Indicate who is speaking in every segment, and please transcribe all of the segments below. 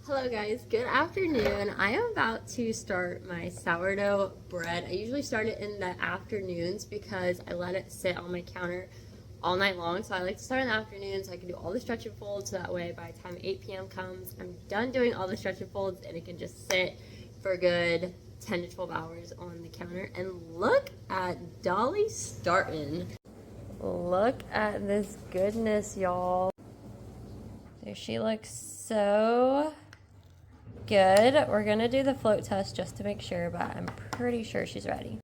Speaker 1: Hello guys, good afternoon. I am about to start my sourdough bread. I usually start it in the afternoons because I let it sit on my counter all night long. So I like to start in the afternoon so I can do all the stretch and folds, so that way by the time 8 p.m. comes, I'm done doing all the stretch and folds and it can just sit for a good 10 to 12 hours on the counter. And look at Dolly starting. Look at this goodness, y'all. So she looks so good. We're gonna do the float test just to make sure, but I'm pretty sure she's ready.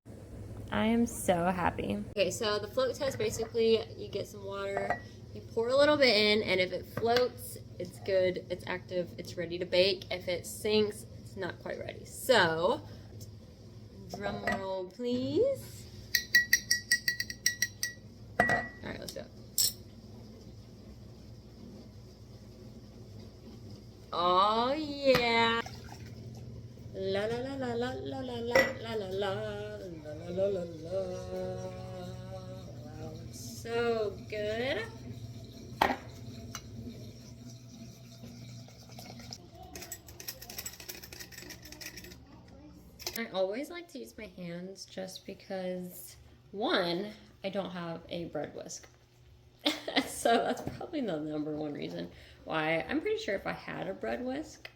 Speaker 1: I am so happy. Okay, so the float test, basically you get some water, you pour a little bit in, and if it floats, it's good, it's active, it's ready to bake. If it sinks, it's not quite ready. So, drum roll please. All right, let's go. Oh yeah. La la la la la la la la la la la la la la. Wow, so good. I always like to use my hands just because, one, I don't have a bread whisk. So that's probably the number one reason why. I'm pretty sure if I had a bread whisk,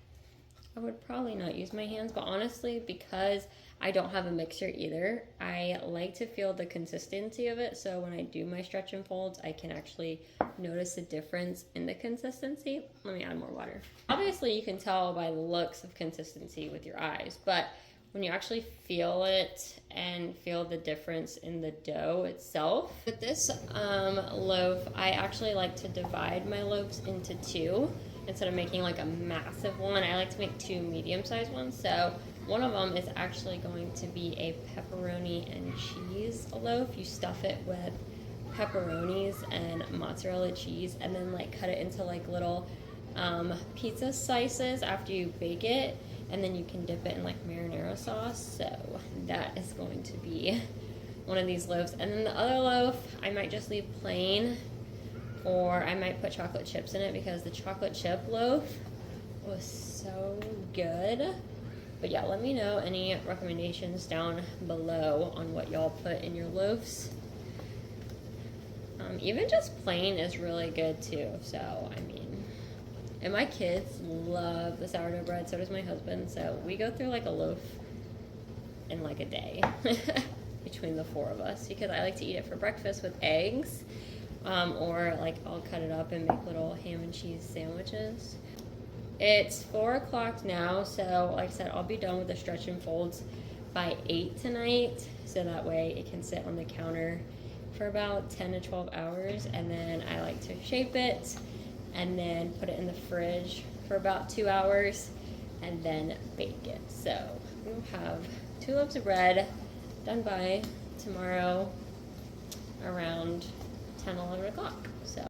Speaker 1: I would probably not use my hands, but honestly, because I don't have a mixer either, I like to feel the consistency of it, so when I do my stretch and folds, I can actually notice the difference in the consistency. Let me add more water. Obviously, you can tell by the looks of consistency with your eyes, but when you actually feel it and feel the difference in the dough itself. With this loaf, I actually like to divide my loaves into two. Instead of making like a massive one, I like to make two medium-sized ones. So one of them is actually going to be a pepperoni and cheese loaf. You stuff it with pepperonis and mozzarella cheese, and then like cut it into like little pizza slices after you bake it, and then you can dip it in like marinara sauce. So that is going to be one of these loaves. And then the other loaf, I might just leave plain, or I might put chocolate chips in it because the chocolate chip loaf was so good. But yeah, let me know any recommendations down below on what y'all put in your loaves. Even just plain is really good too. So, I mean, and my kids love the sourdough bread, so does my husband. So we go through like a loaf in like a day between the four of us, because I like to eat it for breakfast with eggs. Or like I'll cut it up and make little ham and cheese sandwiches. It's 4 o'clock now, so like I said, I'll be done with the stretch and folds by 8 tonight, so that way it can sit on the counter for about 10 to 12 hours, and then I like to shape it and then put it in the fridge for about 2 hours and then bake it. So we'll have 2 loaves of bread done by tomorrow around 10, 11 o'clock. So